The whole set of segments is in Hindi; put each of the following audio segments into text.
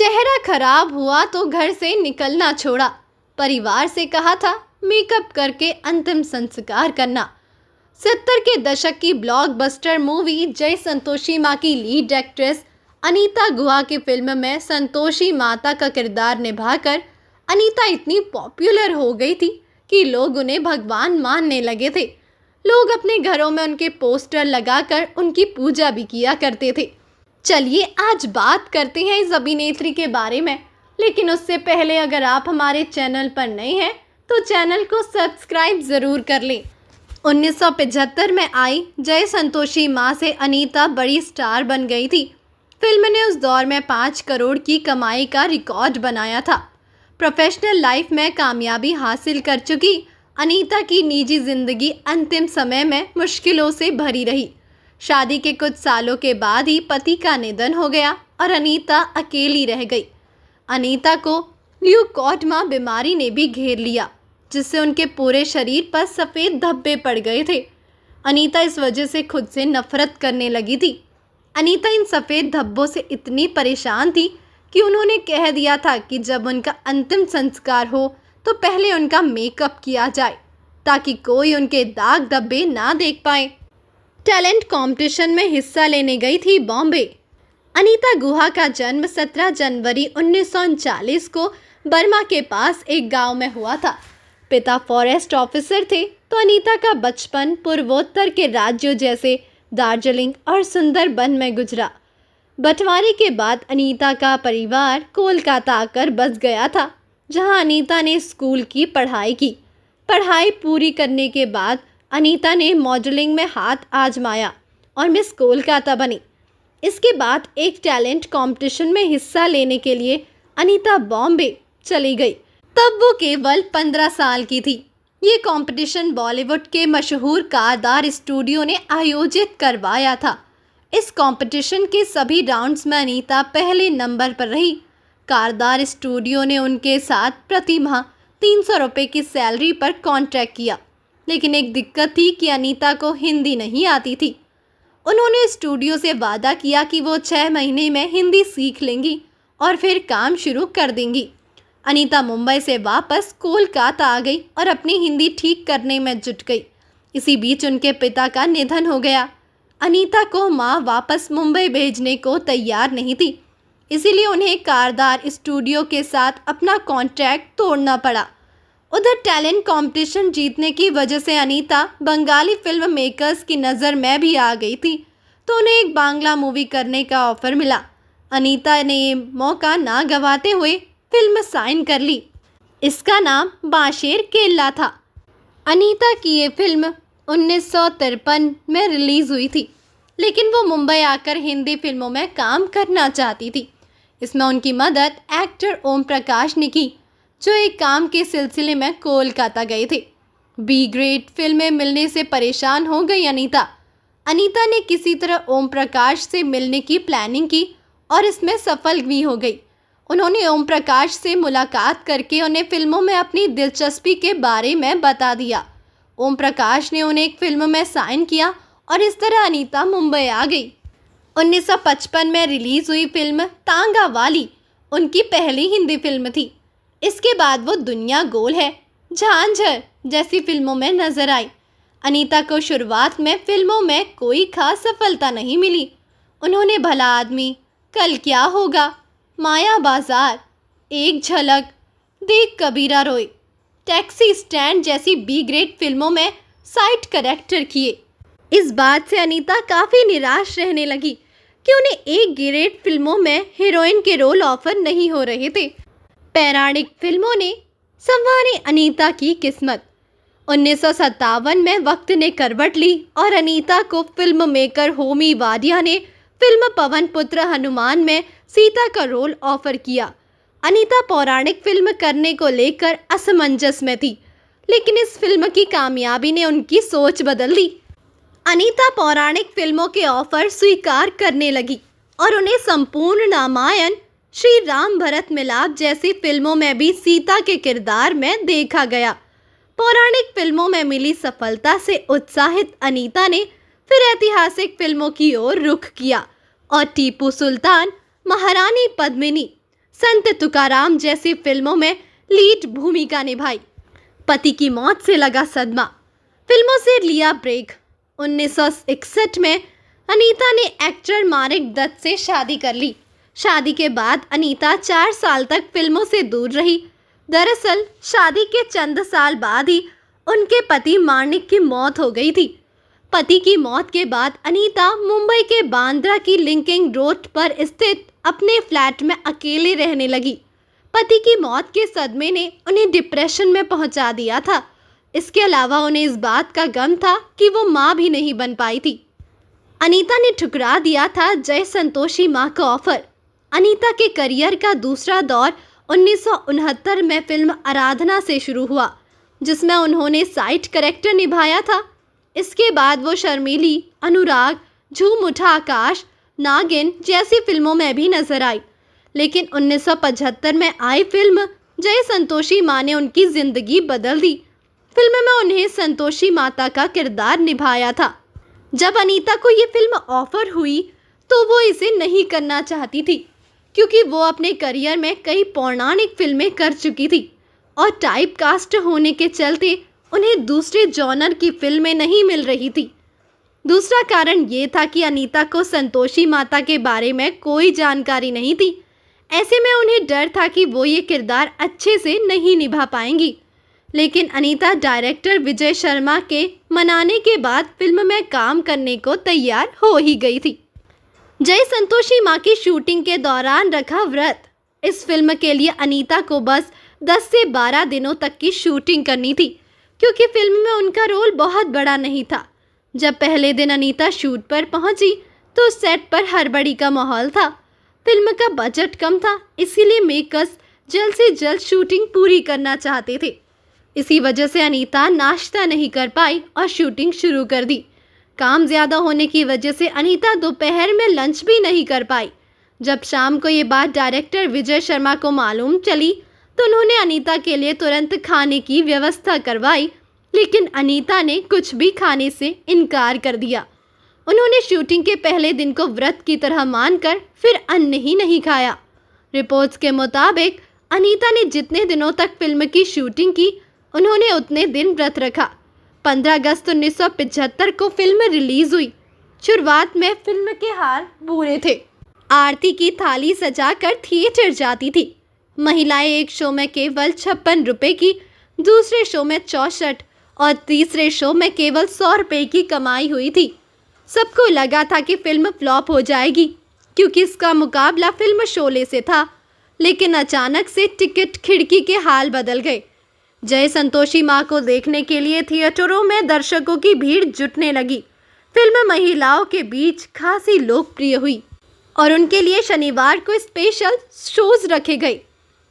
चेहरा खराब हुआ तो घर से निकलना छोड़ा। परिवार से कहा था मेकअप करके अंतिम संस्कार करना। 70 के दशक की ब्लॉकबस्टर मूवी जय संतोषी माँ की लीड एक्ट्रेस अनीता गुहा की फिल्म में संतोषी माता का किरदार निभाकर अनीता इतनी पॉपुलर हो गई थी कि लोग उन्हें भगवान मानने लगे थे। लोग अपने घरों में उनके पोस्टर लगाकर उनकी पूजा भी किया करते थे। चलिए आज बात करते हैं इस अभिनेत्री के बारे में, लेकिन उससे पहले अगर आप हमारे चैनल पर नए हैं तो चैनल को सब्सक्राइब ज़रूर कर लें। 1975 में आई जय संतोषी माँ से अनीता बड़ी स्टार बन गई थी। फिल्म ने उस दौर में 5 करोड़ की कमाई का रिकॉर्ड बनाया था। प्रोफेशनल लाइफ में कामयाबी हासिल कर चुकी अनीता की निजी जिंदगी अंतिम समय में मुश्किलों से भरी रही। शादी के कुछ सालों के बाद ही पति का निधन हो गया और अनीता अकेली रह गई। अनीता को ल्यूकोडमा बीमारी ने भी घेर लिया, जिससे उनके पूरे शरीर पर सफ़ेद धब्बे पड़ गए थे। अनीता इस वजह से खुद से नफरत करने लगी थी। अनीता इन सफ़ेद धब्बों से इतनी परेशान थी कि उन्होंने कह दिया था कि जब उनका अंतिम संस्कार हो तो पहले उनका मेकअप किया जाए ताकि कोई उनके दाग धब्बे ना देख पाए। टैलेंट कंपटीशन में हिस्सा लेने गई थी बॉम्बे। अनीता गुहा का जन्म 17 जनवरी 1939 को बर्मा के पास एक गांव में हुआ था। पिता फॉरेस्ट ऑफिसर थे तो अनीता का बचपन पूर्वोत्तर के राज्यों जैसे दार्जिलिंग और सुंदरबन में गुजरा। बंटवारे के बाद अनीता का परिवार कोलकाता आकर बस गया था, जहां अनीता ने स्कूल की पढ़ाई की। पढ़ाई पूरी करने के बाद अनीता ने मॉडलिंग में हाथ आजमाया और मिस कोलकाता बनी। इसके बाद एक टैलेंट कंपटीशन में हिस्सा लेने के लिए अनीता बॉम्बे चली गई। तब वो केवल 15 साल की थी। ये कंपटीशन बॉलीवुड के मशहूर कारदार स्टूडियो ने आयोजित करवाया था। इस कंपटीशन के सभी राउंड्स में अनीता पहले नंबर पर रही। कारदार स्टूडियो ने उनके साथ प्रति माह 300 रुपये की सैलरी पर कॉन्ट्रैक्ट किया, लेकिन एक दिक्कत थी कि अनीता को हिंदी नहीं आती थी। उन्होंने स्टूडियो से वादा किया कि वो 6 महीने में हिंदी सीख लेंगी और फिर काम शुरू कर देंगी। अनीता मुंबई से वापस कोलकाता आ गई और अपनी हिंदी ठीक करने में जुट गई। इसी बीच उनके पिता का निधन हो गया। अनीता को माँ वापस मुंबई भेजने को तैयार नहीं थी, इसीलिए उन्हें कारदार स्टूडियो के साथ अपना कॉन्ट्रैक्ट तोड़ना पड़ा। उधर टैलेंट कंपटीशन जीतने की वजह से अनीता बंगाली फिल्म मेकर्स की नज़र में भी आ गई थी, तो उन्हें एक बांग्ला मूवी करने का ऑफर मिला। अनीता ने ये मौका ना गंवाते हुए फिल्म साइन कर ली। इसका नाम बाशेर केल्ला था। अनीता की ये फिल्म 1953 में रिलीज़ हुई थी, लेकिन वो मुंबई आकर हिंदी फिल्मों में काम करना चाहती थी। इसमें उनकी मदद एक्टर ओम प्रकाश ने की, जो एक काम के सिलसिले में कोलकाता गए थे। बी ग्रेड फिल्में मिलने से परेशान हो गई अनीता। अनीता ने किसी तरह ओम प्रकाश से मिलने की प्लानिंग की और इसमें सफल भी हो गई। उन्होंने ओम प्रकाश से मुलाकात करके उन्हें फिल्मों में अपनी दिलचस्पी के बारे में बता दिया। ओम प्रकाश ने उन्हें एक फिल्म में साइन किया और इस तरह अनीता मुंबई आ गई। 1955 में रिलीज़ हुई फिल्म तांगा वाली उनकी पहली हिंदी फिल्म थी। इसके बाद वो दुनिया गोल है, झांझर जैसी फिल्मों में नजर आई। अनीता को शुरुआत में फिल्मों में कोई खास सफलता नहीं मिली। उन्होंने भला आदमी, कल क्या होगा, माया बाजार, एक झलक, देख कबीरा रोए, टैक्सी स्टैंड जैसी बी ग्रेड फिल्मों में साइड कैरेक्टर किए। इस बात से अनीता काफ़ी निराश रहने लगी कि उन्हें एक ग्रेड फिल्मों में हीरोइन के रोल ऑफर नहीं हो रहे थे। पौराणिक फिल्मों ने संवारी अनीता की किस्मत। 1957 में वक्त ने करवट ली और अनीता को फिल्म मेकर होमी वाडिया ने फिल्म पवन पुत्र हनुमान में सीता का रोल ऑफर किया। अनीता पौराणिक फिल्म करने को लेकर असमंजस में थी, लेकिन इस फिल्म की कामयाबी ने उनकी सोच बदल दी। अनीता पौराणिक फिल्मों के ऑफर स्वीकार करने लगी और उन्हें संपूर्ण रामायण, श्री राम भरत मिलाप जैसी फिल्मों में भी सीता के किरदार में देखा गया। पौराणिक फिल्मों में मिली सफलता से उत्साहित अनीता ने फिर ऐतिहासिक फिल्मों की ओर रुख किया और टीपू सुल्तान, महारानी पद्मिनी, संत तुकाराम जैसी फिल्मों में लीड भूमिका निभाई। पति की मौत से लगा सदमा, फिल्मों से लिया ब्रेक। 1961 में अनीता ने एक्टर मानिक दत्त से शादी कर ली। शादी के बाद अनीता 4 साल तक फिल्मों से दूर रही। दरअसल शादी के चंद साल बाद ही उनके पति मानिक की मौत हो गई थी। पति की मौत के बाद अनीता मुंबई के बांद्रा की लिंकिंग रोड पर स्थित अपने फ्लैट में अकेले रहने लगी। पति की मौत के सदमे ने उन्हें डिप्रेशन में पहुंचा दिया था। इसके अलावा उन्हें इस बात का गम था कि वो मां भी नहीं बन पाई थी। अनीता ने ठुकरा दिया था जय संतोषी मां का ऑफर। अनीता के करियर का दूसरा दौर 1969 में फिल्म आराधना से शुरू हुआ, जिसमें उन्होंने साइड कैरेक्टर निभाया था। इसके बाद वो शर्मीली, अनुराग, झूम उठा आकाश, नागिन जैसी फिल्मों में भी नजर आई। लेकिन 1975 में आई फिल्म जय संतोषी मां ने उनकी जिंदगी बदल दी। फिल्म में उन्हें संतोषी माता का किरदार निभाया था। जब अनीता को ये फिल्म ऑफर हुई तो वो इसे नहीं करना चाहती थी, क्योंकि वो अपने करियर में कई पौराणिक फिल्में कर चुकी थी और टाइप कास्ट होने के चलते उन्हें दूसरे जॉनर की फिल्में नहीं मिल रही थी। दूसरा कारण ये था कि अनीता को संतोषी माता के बारे में कोई जानकारी नहीं थी। ऐसे में उन्हें डर था कि वो ये किरदार अच्छे से नहीं निभा पाएंगी। लेकिन अनीता डायरेक्टर विजय शर्मा के मनाने के बाद फिल्म में काम करने को तैयार हो ही गई थी। जय संतोषी मां की शूटिंग के दौरान रखा व्रत। इस फिल्म के लिए अनीता को बस 10 से 12 दिनों तक की शूटिंग करनी थी, क्योंकि फिल्म में उनका रोल बहुत बड़ा नहीं था। जब पहले दिन अनीता शूट पर पहुंची तो सेट पर हड़बड़ी का माहौल था। फिल्म का बजट कम था, इसीलिए मेकर्स जल्द से जल्द शूटिंग पूरी करना चाहते थे। इसी वजह से अनीता नाश्ता नहीं कर पाई और शूटिंग शुरू कर दी। काम ज़्यादा होने की वजह से अनीता दोपहर में लंच भी नहीं कर पाई। जब शाम को ये बात डायरेक्टर विजय शर्मा को मालूम चली तो उन्होंने अनीता के लिए तुरंत खाने की व्यवस्था करवाई, लेकिन अनीता ने कुछ भी खाने से इनकार कर दिया। उन्होंने शूटिंग के पहले दिन को व्रत की तरह मानकर फिर अन्न ही नहीं खाया। रिपोर्ट्स के मुताबिक अनीता ने जितने दिनों तक फिल्म की शूटिंग की, उन्होंने उतने दिन व्रत रखा। 15 अगस्त 1975 को फिल्म रिलीज हुई। शुरुआत में फिल्म के हाल बुरे थे। आरती की थाली सजाकर थिएटर जाती थी। महिलाएं एक शो में केवल 56 रुपये की, दूसरे शो में 64 और तीसरे शो में केवल 100 रुपये की कमाई हुई थी। सबको लगा था कि फिल्म फ्लॉप हो जाएगी, क्योंकि इसका मुकाबला फिल्म शोले से था। लेकिन अचानक से टिकट खिड़की के हाल बदल गए। जय संतोषी मां को देखने के लिए थिएटरों में दर्शकों की भीड़ जुटने लगी। फिल्म महिलाओं के बीच खासी लोकप्रिय हुई और उनके लिए शनिवार को स्पेशल शोज रखे गए।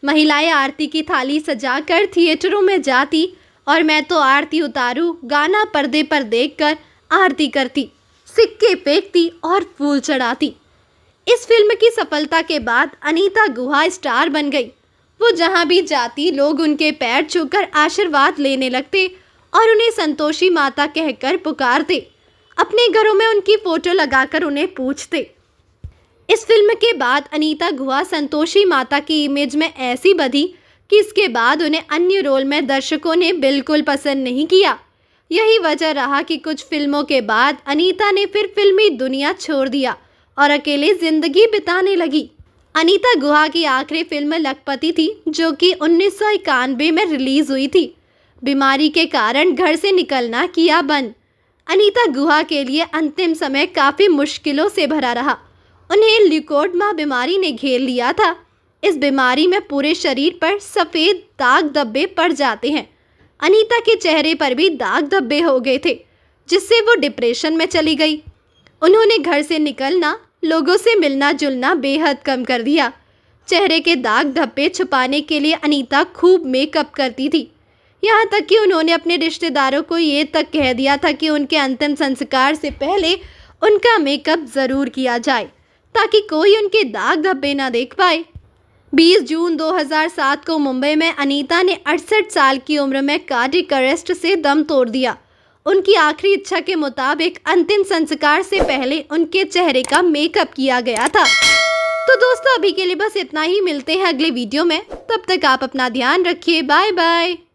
महिलाएं आरती की थाली सजाकर थिएटरों में जाती और मैं तो आरती उतारूं गाना पर्दे पर देखकर आरती करती, सिक्के फेंकती और फूल चढ़ाती। इस फिल्म की सफलता के बाद अनीता गुहा स्टार बन गई। वो जहां भी जाती लोग उनके पैर छूकर आशीर्वाद लेने लगते और उन्हें संतोषी माता कहकर पुकारते। अपने घरों में उनकी फोटो लगाकर उन्हें पूछते। इस फिल्म के बाद अनीता गुहा संतोषी माता की इमेज में ऐसी बधी कि इसके बाद उन्हें अन्य रोल में दर्शकों ने बिल्कुल पसंद नहीं किया। यही वजह रहा कि कुछ फिल्मों के बाद अनीता ने फिर फिल्मी दुनिया छोड़ दिया और अकेले जिंदगी बिताने लगी। अनीता गुहा की आखिरी फिल्म लखपति थी, जो कि 1991 में रिलीज हुई थी। बीमारी के कारण घर से निकलना किया बंद। अनीता गुहा के लिए अंतिम समय काफ़ी मुश्किलों से भरा रहा। उन्हें ल्यूकोडमा बीमारी ने घेर लिया था। इस बीमारी में पूरे शरीर पर सफ़ेद दाग धब्बे पड़ जाते हैं। अनीता के चेहरे पर भी दाग धब्बे हो गए थे, जिससे वो डिप्रेशन में चली गई। उन्होंने घर से निकलना, लोगों से मिलना जुलना बेहद कम कर दिया। चेहरे के दाग धब्बे छुपाने के लिए अनीता खूब मेकअप करती थी। यहाँ तक कि उन्होंने अपने रिश्तेदारों को ये तक कह दिया था कि उनके अंतिम संस्कार से पहले उनका मेकअप ज़रूर किया जाए, ताकि कोई उनके दाग धब्बे ना देख पाए। 20 जून 2007 को मुंबई में अनीता ने 68 साल की उम्र में कार्डियक अरेस्ट से दम तोड़ दिया। उनकी आखिरी इच्छा के मुताबिक अंतिम संस्कार से पहले उनके चेहरे का मेकअप किया गया था। तो दोस्तों अभी के लिए बस इतना ही, मिलते हैं अगले वीडियो में। तब तक आप अपना ध्यान रखिए। Bye bye.